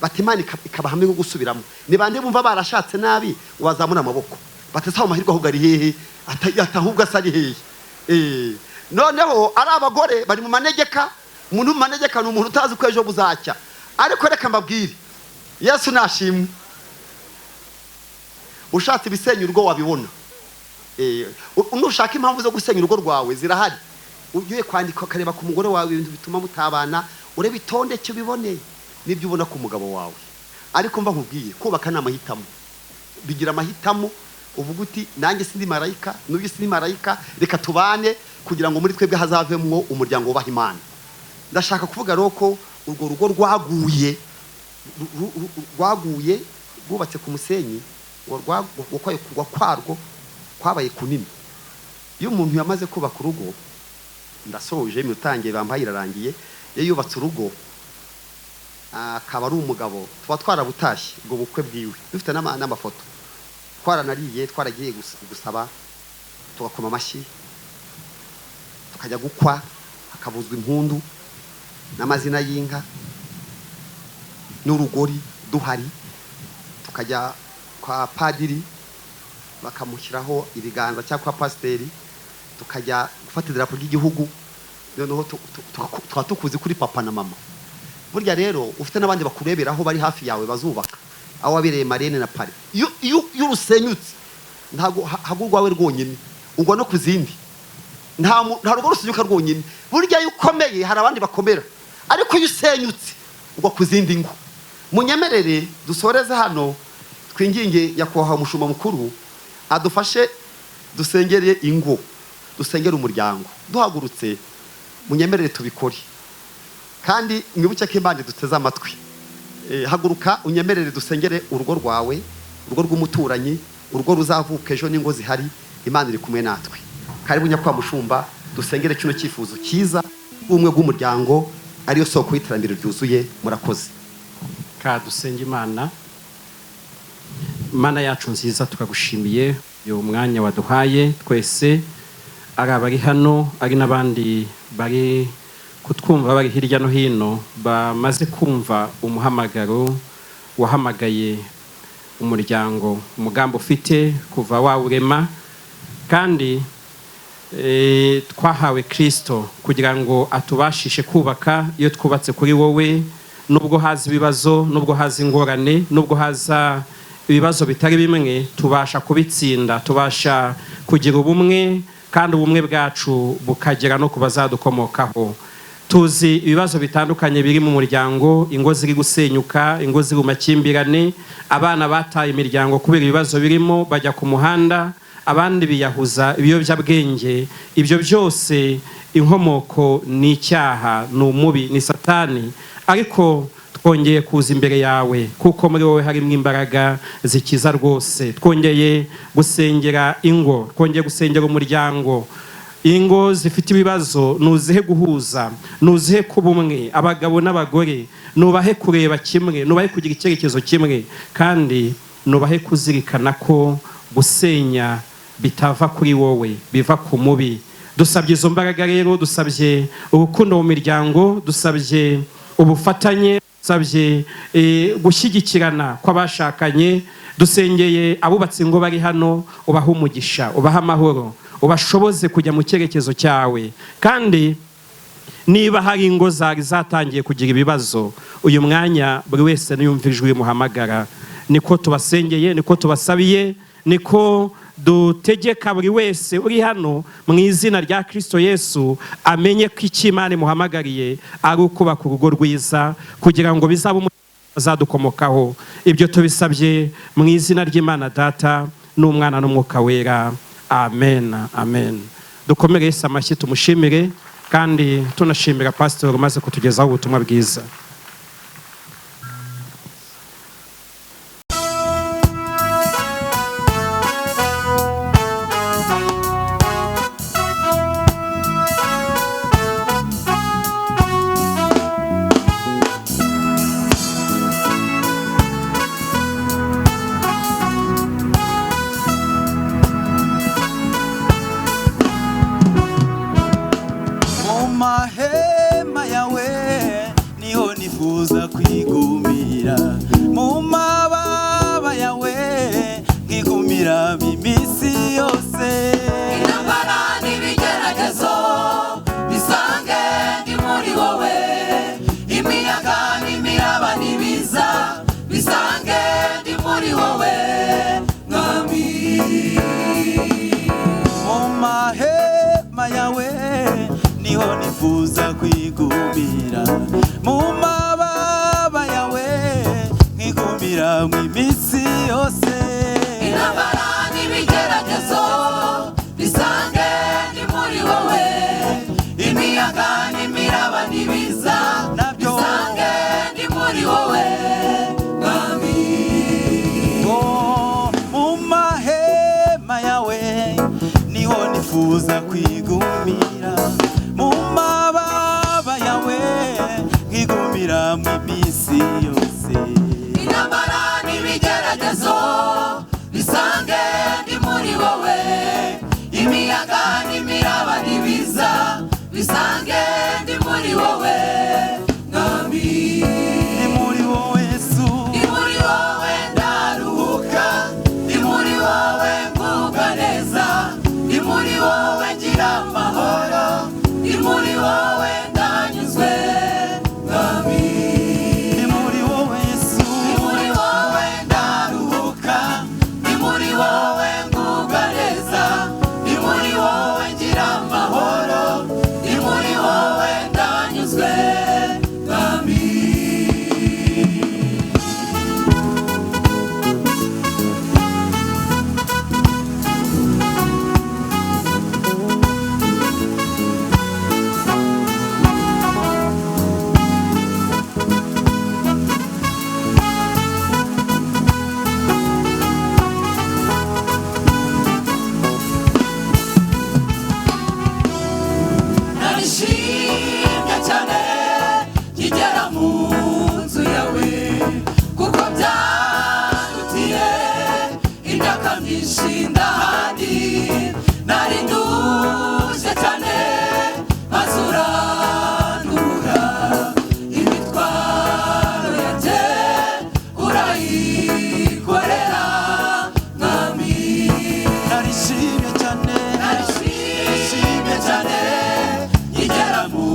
Speaker 1: Bati Imana ikabaha amahirwe gusubiramo. Ni bande bumva barashatse nabi wazamuna amaboko. Batesa amahirwe ahubwo ari hehe, atahubwo asari hehe. Noneho ari abagore bari mu manegeka. Umuntu mu manegeka ni umuntu utazi ko ejo buzacya. Ariko reka mbabwire, Yesu nashimwe. Ushatse ibisenya urugo wabibona. Unushaka impamvu zo gusenya urugo rwawe zirahari. Ugiye kwandika kareba ku mugore wawe ibintu bituma mutabana, urebe itonde cyo biboneye nibyo ubona ku mugabo wawe. Ariko mba nkubwiye kubaka na mahitamo, bigira amahitamo. Uvuga uti nanjye sindi marayika, n'uyu sindi marayika, reka tubane kugira ngo muri twebwe hazavemwo umuryango wubaha Imana. Ndashaka kuvuga roko urwo rugo rwaguye rwubatse ku musenyi, kugwa kwarwo kwabaye kunini. Iyo umuntu yamaze kubaka urugo, ndasoje imitangiye bambaye irarangiye, iyo yubatse urugo akaba ari umugabo, tuba twarabutashye ubwo bukwe bwiwe dufite n'amafoto, twaranariye, twaragiye gusaba, tugakoma amashyi, tukajya gukwa, hakabuzwa impundu n'amazina y'inka n'urugori duhari, tukajya kwa padiri bakamushyiraho ibiganza cyangwa kwa pasiteri, tukajya gufata idarapo ry'igihugu, noneho tukuzi kuri papa na mama. Burya rero ufite n'abandi bakureberaho bari hafi yawe bazubaka, aho wabereye marene na pare. Iyo urusenyutse ntago hagurwawe rwonyine, ugwa no kuzindi. Nta rugo rusenyuka rwonyine. Burya iyo ukomeye hari abandi bakomera, ariko iyo usenyutse ugwa kuzindi ngo. Munyemerere dusoreze hano, twinginge yakwaha umushumba mukuru adufashe dusengere ingo, dusengere umuryango. Duhagurutse munyemerere tubikore, kandi mwibuke ko Imana duteze amatwi. Haguruka unyemerere dusengere urugo rwawe, urugo rw'umuturanyi, urugo ruzavuka ejo n'ingo zihari. Imana iri kumwe natwe. Karibu nyakwa mushumba, dusengere kino cyifuzo cyiza ubumwe bw'umuryango, ariyo soko y'iterambere ryuzuye. Murakoze.
Speaker 2: Ka dusenge Imana. Mana yacu nziza, tukagushimiye uyu mwanya waduhaye twese, ari abari hano, ari n'abandi bari kutwumva bari hirya no hino, bamaze kumva umuhamagaro wahamagaye umuryango, umugambo ufite kuva wawurema. Kandi twahawe Kristo kugira ngo atubashishe kubaka. Iyo twubatse kuri wowe, nubwo haza ibibazo, nubwo haza ingorane, nubwo haza ibibazo bitari bimwe, tubasha kubitsinda, tubasha kugira ubumwe, kandi ubumwe bwacu bukagera no kubazadukomokaho. Tuzi ibibazo bitandukanye biri mu muryango, ingo ziri gusenyuka, ingo ziri mu makimbirane, abana bataye imiryango kubera ibibazo birimo, bajya ku muhanda, abandi biyahuza ibiyobyabwenge. Ibyo byose inkomoko ni icyaha, ni umubi, ni Satani. Ariko twongeye kuza imbere yawe, kuko muri wowe harimo imbaraga zikiza rwose. Twongeye gusengera ingo, twongeye gusengera umuryango. Ingo zifite ibibazo nuzihe guhuza, nuzihe kuba umwe, abagabo n'abagore nubahe kureba kimwe, nubahe kugira icyerekezo kimwe, kandi nubahe kuzirikana ko gusenya bitava kuri wowe, biva ku mubi. Dusabye izo mbaraga rero, dusabye urukundo mu miryango, dusabye ubufatanye, dusabye gushyigikirana kw'abashakanye. Dusengeye abubatse ingo bari hano, ubaha umugisha, ubaha amahoro, ubashoboze kujya mu cyerekezo cyawe. Kandi niba hari ingo zari zatangiye kugira ibibazo, uyu mwanya buri wese niyumva ijwi rimuhamagara. Niko tubasengeye, niko tubasabiye, niko dutegeka buri wese uri hano mu izina rya Kristo Yesu amenye ko icyo Imana imuhamagariye ari ukubaka urugo rwiza, kugira ngo bizabe azadukomokaho. Ibyo tubisabye mu izina ry'Imana Data n'Umwana n'Umwuka Wera. Amen, amen. Dukomere Yesu amashyi tumushimire, kandi tunashimira pastor umaze kutugezaho ubutumwa bwiza.
Speaker 3: Mahema yawe niho nifuza kwigumira, mu mababa yawe nkigumira iminsi yose.
Speaker 4: Intambara n'ibigeragezo bisange ndi muri wowe, imiyaga n'imiraba n'ibiza bisange ndi muri wowe mwami.
Speaker 3: Mu mahema yawe niho nifuza kwigumira, mu mababa yawe nkigumira mu iminsi yose.
Speaker 4: Intambara n'ibigeragezo bisange ndi muri wowe, imiyaga n'imiraba n'ibiza bisange ndi muri wowe mwami.
Speaker 3: Oh, mu mahema yawe niho nifuza kwigumira, mu mababa yawe nkigumira mu iminsi yose.
Speaker 4: Intambara n'ibigeragezo bisange ndi muri wowe, imiyaga n'imiraba n'ibiza bisange ndi muri wowe mwami.
Speaker 3: Ni muri wowe Yesu,
Speaker 4: Ni muri wowe ndaruhuka, ni muri wowe mvuga neza, ni muri wowe ngira amahoro, ni muri wowe ndanyuzwe mwami.
Speaker 3: ni muri wowe Yesu,
Speaker 4: Ni muri wowe ndaruhuka, ni muri wowe mvuga neza, ni muri wowe ngira amahoro, ni muri wowe ndanyuzwe mwami. Narishimye cyane nkigera mu nzu yawe, kuko byandutiye imyaka myinshi ndahandi. Nari ndushye cyane maze uranduhura, imitwaro yanjye urayikorera mwami.
Speaker 3: narishimye cyane,
Speaker 4: Narishimye cyane nkigera mu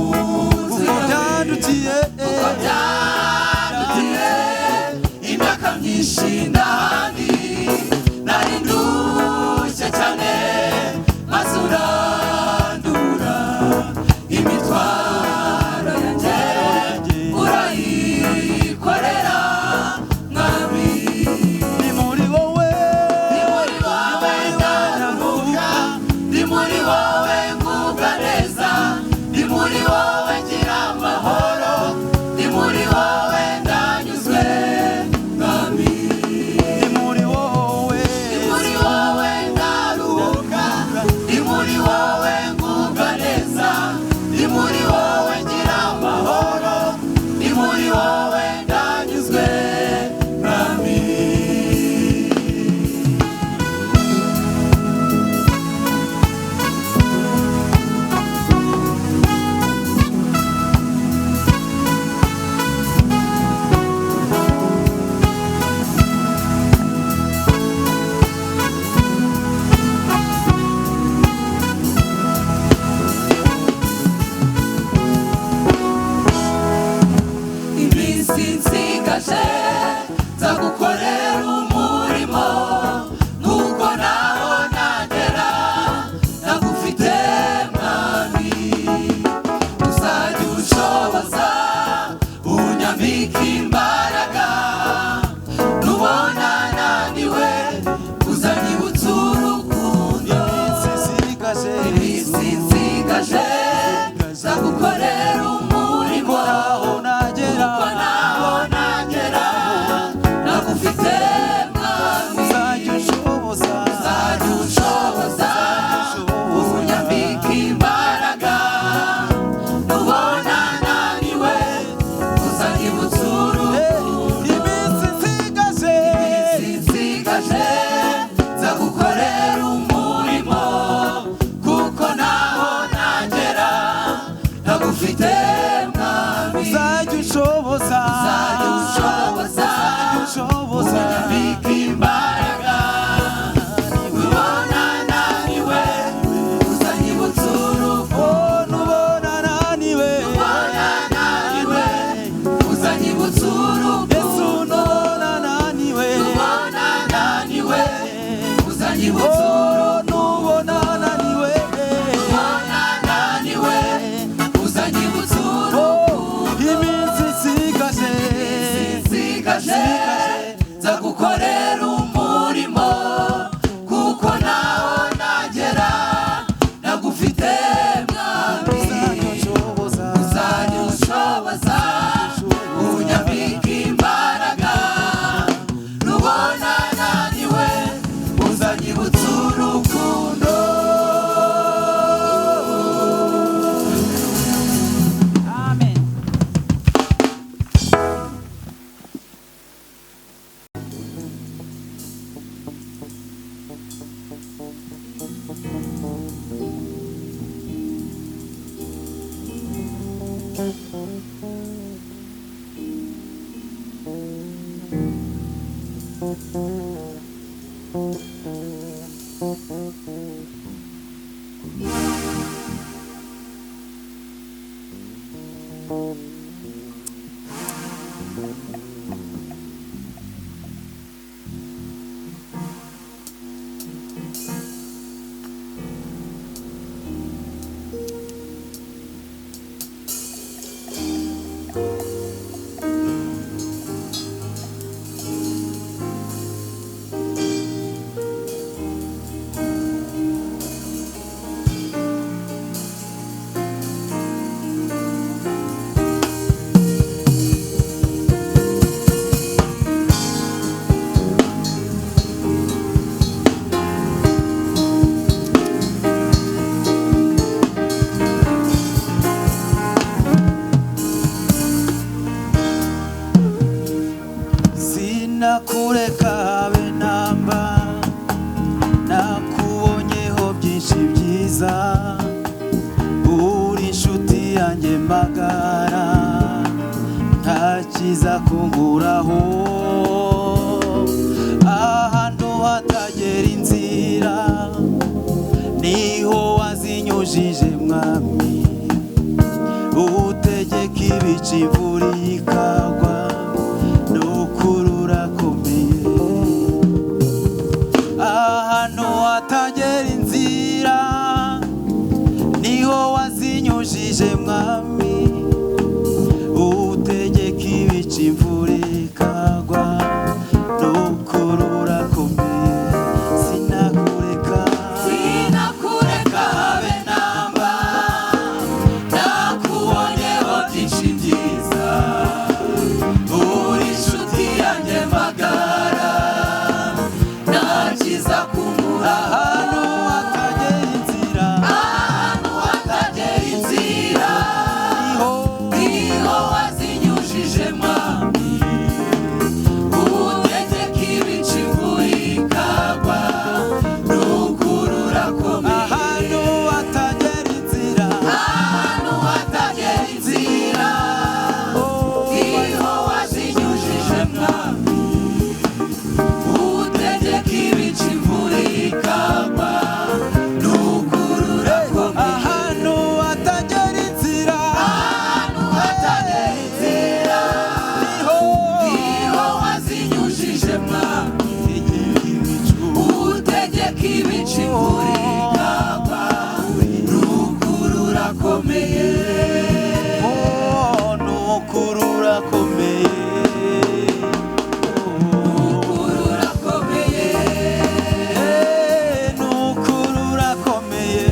Speaker 4: nzu
Speaker 3: kuko
Speaker 4: yawe,
Speaker 3: byandutiye,
Speaker 4: kuko byandutiye imyaka myinshi ndahandi. Nari ndushye cyane maze nsigaje zagukorera umurimo
Speaker 3: aho nagera
Speaker 4: kuko naho nagera nagufite mwami
Speaker 3: uzajya ushoboza
Speaker 4: uzajya unshoboza unyambika imbaraga nubona naniwe uzanyibutsa urukundo
Speaker 3: iminsi nsigaje
Speaker 4: nsigaje zagukorera umurimo kuko naho nagera nagufite mwami
Speaker 3: uzajya ushoboza
Speaker 4: uzajya unshoboza unyambika imbaraga nubona naniwe uzanyibutsa urukundo
Speaker 3: nubona naniwe
Speaker 4: nubona naniwe uzanyibutsa
Speaker 3: Yesu
Speaker 4: urukundo
Speaker 3: nubona naniwe
Speaker 4: nubona naniwe uzanyibutsa
Speaker 3: nubona naniwe
Speaker 4: nubona naniwe uzanyibutsa urukundo
Speaker 3: iminsi nsigaje
Speaker 4: nsigaje zagukorera umurimo kuko naho nagera nagufite mwami
Speaker 3: uzajya ushoboza
Speaker 4: uzajya unshoboza unyambika imbaraga nubona naniwe uzanyibutsa urukundo
Speaker 3: amen sinakureka habe namba nakubonyeho byinshi byiza uri inshuti yanjye magara nta kiza kunguraho ahantu hatagera inzira niho wazinyujije mwami utegeka ibica imvura ikagwa n'ukuri urakomeye ahantu hatagera inzira niho wazinyujije mwami utegeka ibica imvura ikagwa n'ukuri urakomeye sinakureka
Speaker 4: habe namba nakubonyeho byinshi byiza uri inshuti yanjye magara nta kiza kumbura
Speaker 3: ahantu hatagera inzira
Speaker 4: ahantu hatagera inzira niho wazinyujije mwami utegeka ibica imvura ikagwa n'ukuri urakomeye
Speaker 3: ahantu hatagera inzira
Speaker 4: ahantu hatagera inzira niho wazinyujije mwami utegeka ibica imvura ikagwa n'ukuri urakomeye
Speaker 3: ahantu hatagera inzira
Speaker 4: ahantu hatagera inzira niho wazinyujije mwami utegeka ibica imvura ikagwa n'ukuri urakomeye
Speaker 3: n'ukuri urakomeye
Speaker 4: n'ukuri urakomeye
Speaker 3: n'ukuri urakomeye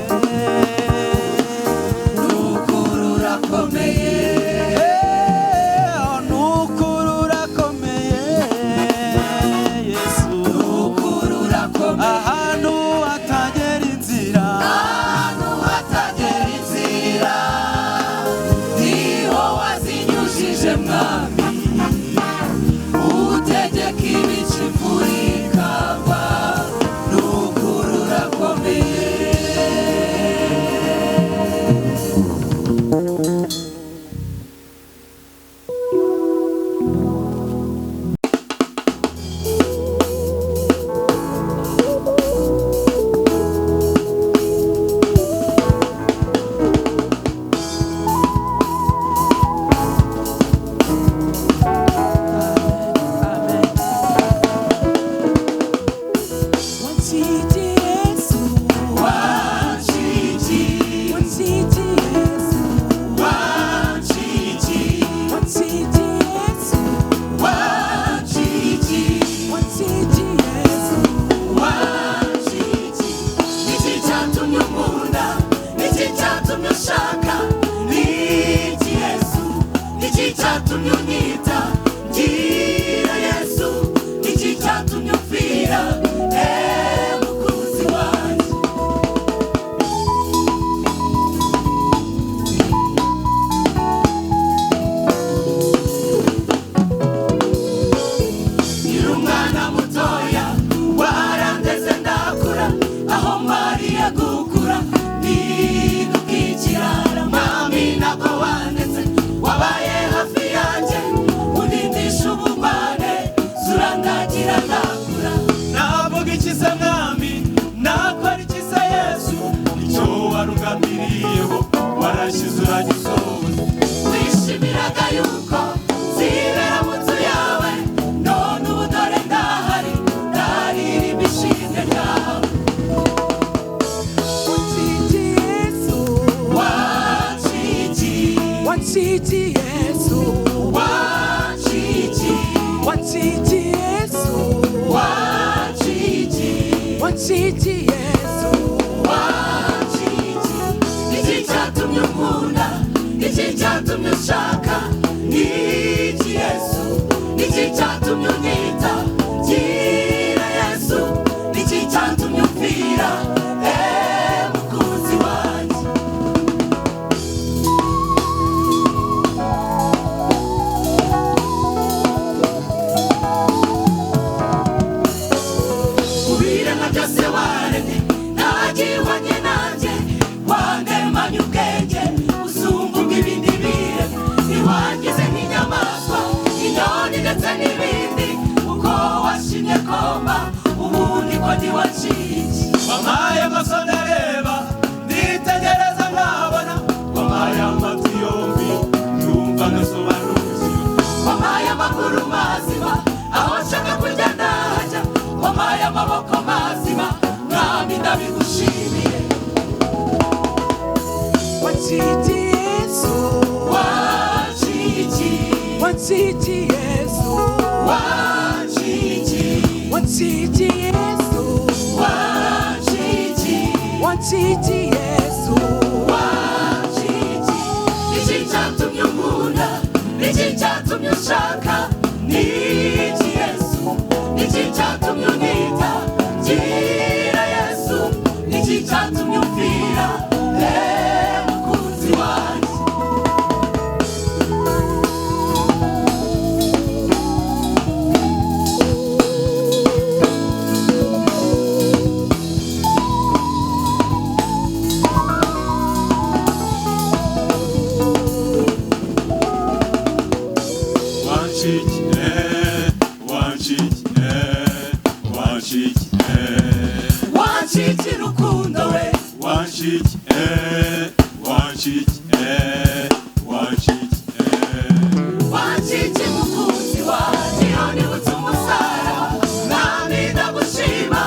Speaker 4: cyatumye unyita ngira Yesu, niki cyatumye upfira mukunzi wanjye. Nkiri umwana mutoya warandeze ndakura, aho mariye gukura ndidukikirara. Mwami ntabwo wandetse, wabaye hafi yanjye undindisha ububane, surandagira ndakura.
Speaker 3: navuga ikize mwami, nakora ikize Yesu, icyo warugambiriyeho warashyize uragisohoza.
Speaker 4: wishimiraga yuko zibera mu nzu yawe, none ubu dore ndahari, ndaririmba ishimwe ryawe.
Speaker 5: Wanchiti Yesu,
Speaker 4: Wanchiti,
Speaker 5: wanchiti Yesu,
Speaker 4: wanchiti,
Speaker 5: wanchiti Yesu,
Speaker 4: wanchiti. Niki cyatumye unkunda, niki cyatumye ushaka, niki Yesu, niki cyatumye unyita ngira Yesu, niki cyatumye upfira mukunzi wanjye. Ubiremwa byose waremye ntagihwanye nanjye, wandemanye ubwenge usumba ubw'ibindi biremwa, ntiwangize nk'inyamaswa, inyoni ndetse n'ibindi, uko washimye komba ubundi ko ntiwaciki.
Speaker 3: Wampaye amaso ndareba, nditegereza nkabona, wampaye amatwi yombi yumva ngasobanukirwa.
Speaker 4: Wampaye amaguru mazima, aho nshaka kujya ndahajya, wampaye amaboko mazima, mwami ndabigushimiye.
Speaker 5: wanchiti Yesu,
Speaker 4: Wanchiti,
Speaker 5: wanchiti Yesu,
Speaker 4: wanchiti,
Speaker 5: wanchiti Yesu,
Speaker 4: wanchiti,
Speaker 5: wanchiti Yesu,
Speaker 4: wanchiti. Niki cyatumye unkunda, niki cyatumye ushaka, niki Yesu, niki cyatumye unyita ngira Yesu, niki cyatumye upfira mukunzi wanjye. Wanchiti rukundo we, wanchiti mukunzi wanjye. Iyo nibutse umusaraba, mwami ndagushima.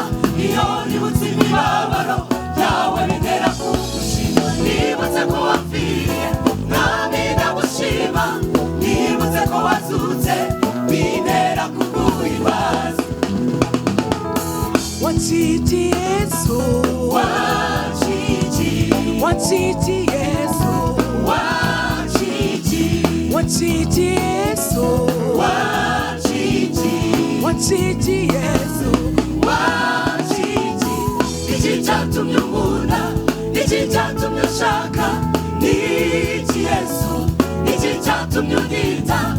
Speaker 4: Iyo nibutse imibabaro yawe bintera kugushima. Nibutse ko wapfiriye, mwami ndagushima. Nibutse ko wazutse, bintera kuguhimbaza.
Speaker 5: wanchiti Yesu,
Speaker 4: Wanchiti,
Speaker 5: wanchiti Yesu,
Speaker 4: wanchiti,
Speaker 5: wanchiti Yesu,
Speaker 4: wanchiti,
Speaker 5: wanchiti Yesu,
Speaker 4: wanchiti. Niki cyatumye unkunda, niki cyatumye ushaka, niki Yesu, niki cyatumye unyita